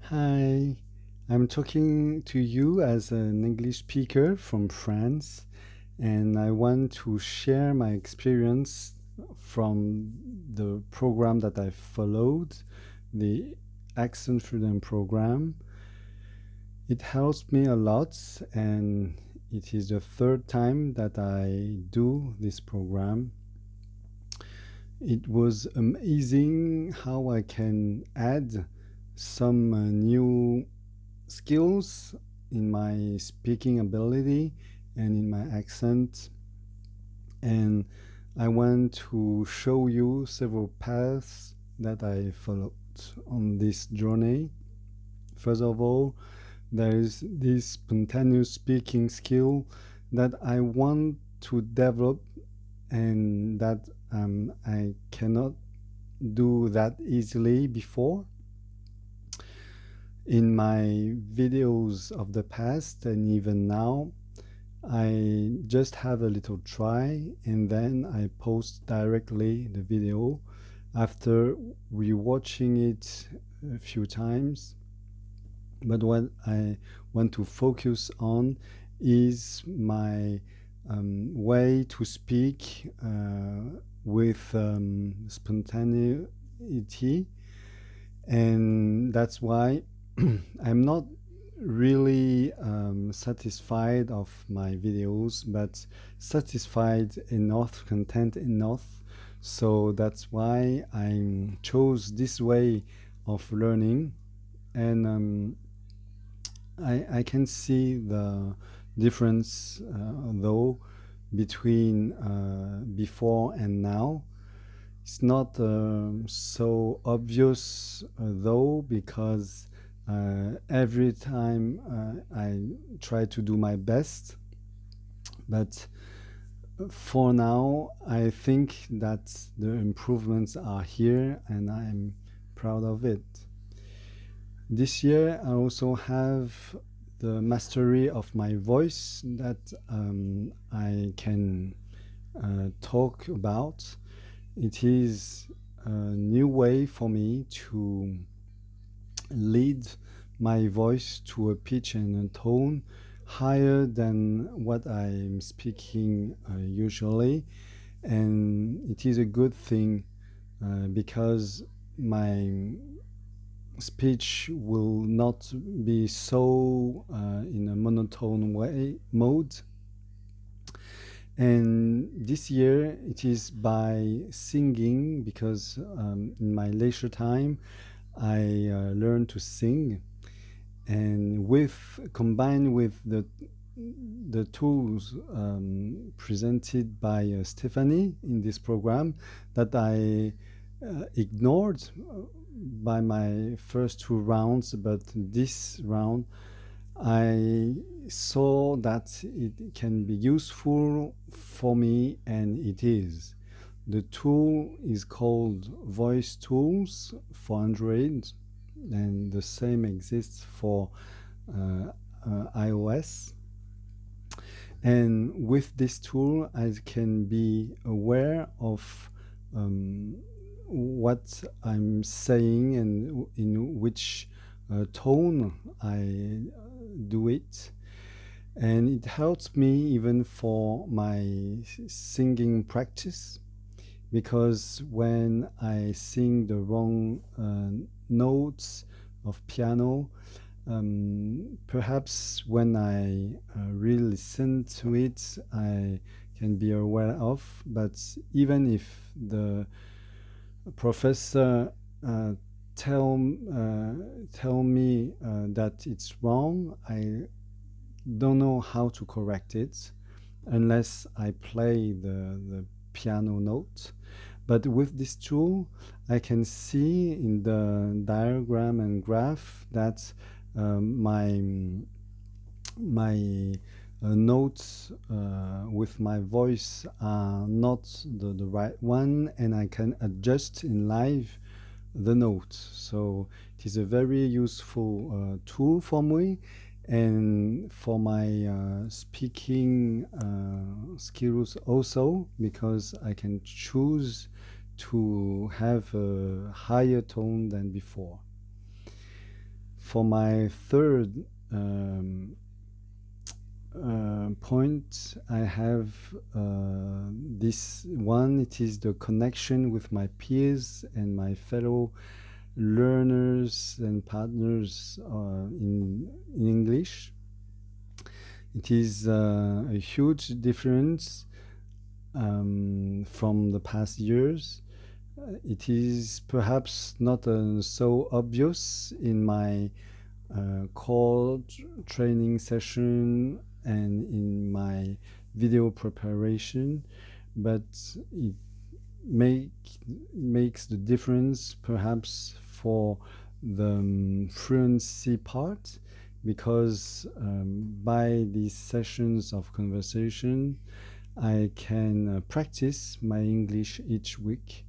Hi, I'm talking to you as an English speaker from France, and I want to share my experience from the program that I followed, the Accent Freedom Program. It helps me a lot, and it is the third time that I do this program. It was amazing how I can add some new skills in my speaking ability and in my accent. And I want to show you several paths that I followed on this journey. First of all, there is this spontaneous speaking skill that I want to develop and that I cannot do that easily before. In my videos of the past and even now, I just have a little try and then I post directly the video after rewatching it a few times. But what I want to focus on is my way to speak with spontaneity, and that's why I'm not really satisfied of my videos, but satisfied enough, content enough. So that's why I chose this way of learning, and I can see the difference though between before and now. It's not so obvious though, because every time I try to do my best, but for now I think that the improvements are here and I'm proud of it. This year I also have the mastery of my voice that I can talk about. It is a new way for me to lead my voice to a pitch and a tone higher than what I'm speaking usually. And it is a good thing because my speech will not be so in a monotone way mode. And this year it is by singing, because in my leisure time I learned to sing, and with combined with the tools presented by Stephanie in this program that I ignored by my first two rounds, but this round I saw that it can be useful for me, and it is. The tool is called Voice Tools for Android, and the same exists for iOS. And with this tool, I can be aware of what I'm saying and in which tone I do it. And it helps me even for my singing practice, because when I sing the wrong notes of piano, perhaps when I really listen to it, I can be aware of. But even if the professor uh, tell me that it's wrong, I don't know how to correct it unless I play the piano note. But with this tool, I can see in the diagram and graph that my notes with my voice are not the right one, and I can adjust in live the notes. So it is a very useful tool for me and for my speaking skills also, because I can choose to have a higher tone than before. for my third point, I have this one. It is the connection with my peers and my fellow learners and partners in English. It is a huge difference from the past years. It is perhaps not so obvious in my core training session and in my video preparation, but it makes the difference perhaps for the fluency part, because by these sessions of conversation I can practice my English each week,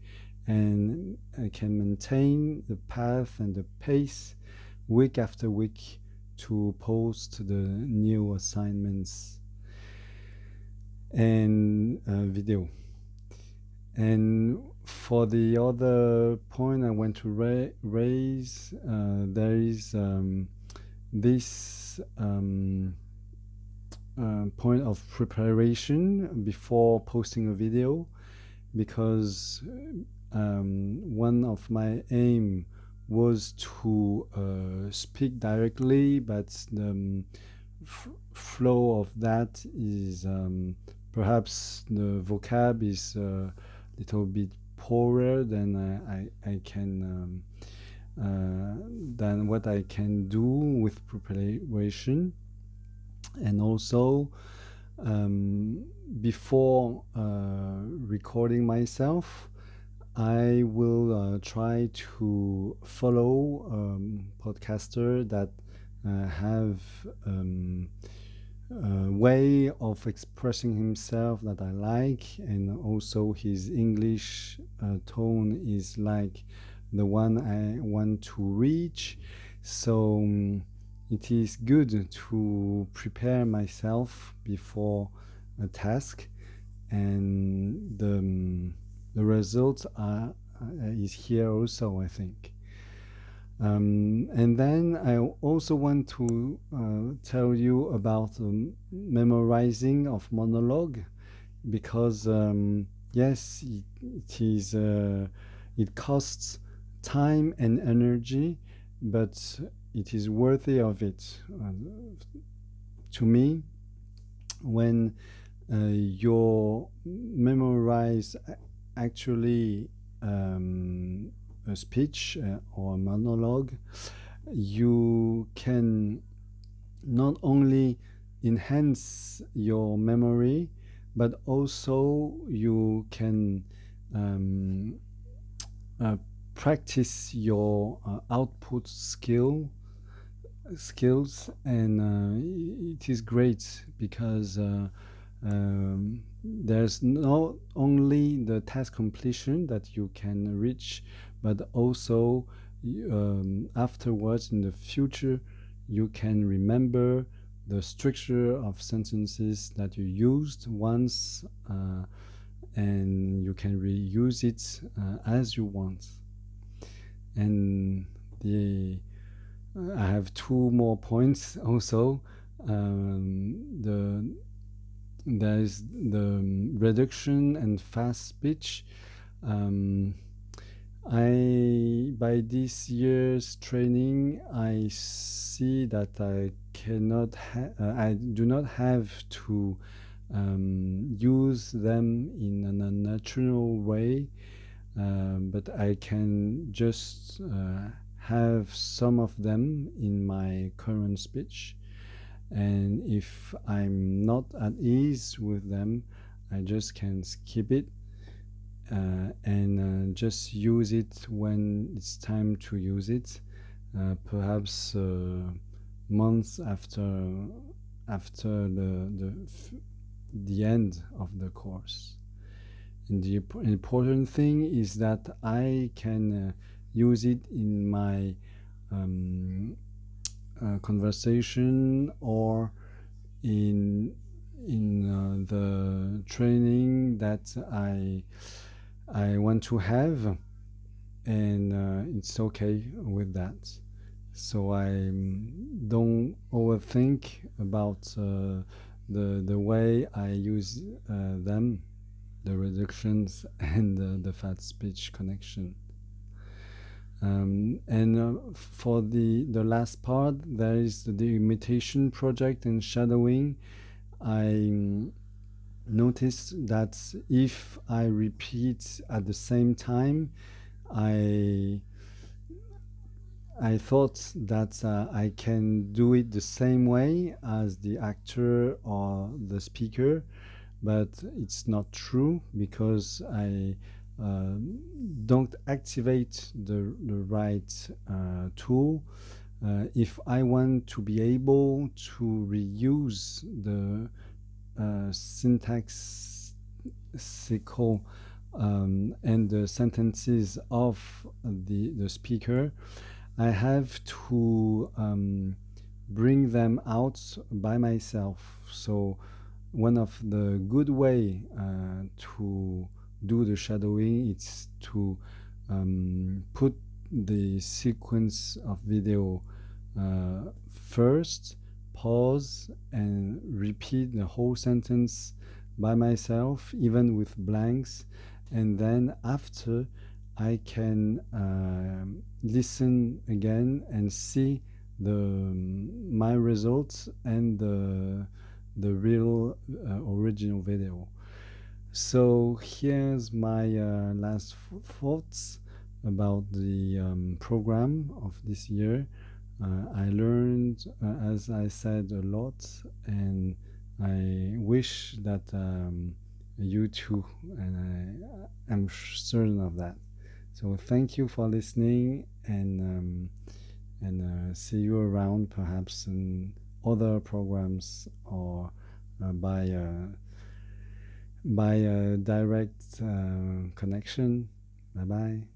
and I can maintain the path and the pace week after week to post the new assignments and video. And for the other point I want to raise, there is this point of preparation before posting a video, because one of my aim was to speak directly, but the flow of that is perhaps the vocab is a little bit poorer than I can than what I can do with preparation. And also before recording myself, I will try to follow podcaster that have a way of expressing himself that I like, and also his English tone is like the one I want to reach. So it is good to prepare myself before a task, and the results is here also, I think. And then I also want to tell you about memorizing of monologue, because yes, it is it costs time and energy, but it is worthy of it. To me, when you memorize actually a speech or a monologue, you can not only enhance your memory, but also you can practice your output skills, and it is great because there's not only the task completion that you can reach, but also afterwards in the future you can remember the structure of sentences that you used once, and you can reuse it as you want. And I have two more points also. There is the reduction and fast speech. By this year's training, I see that I do not have to use them in an unnatural way, but I can just have some of them in my current speech. And if I'm not at ease with them, I just can skip it and just use it when it's time to use it, perhaps months after the end of the course. And the important thing is that I can use it in my conversation or in the training that I want to have, and it's okay with that. so I don't overthink about the way I use them, the reductions and the fat speech connection. And for the last part, there is the imitation project and shadowing. I noticed that if I repeat at the same time, I I thought that I can do it the same way as the actor or the speaker, but it's not true because I uh, don't activate the right tool. If I want to be able to reuse the syntaxical and the sentences of the speaker, I have to bring them out by myself. So one of the good way to do the shadowing is to put the sequence of video first, pause, and repeat the whole sentence by myself, even with blanks, and then after I can listen again and see my results and the real original video. So here's my last thoughts about the program of this year. I learned, as I said, a lot, and I wish that you too, and I am certain of that. So thank you for listening, and see you around perhaps in other programs or by a direct connection. Bye bye.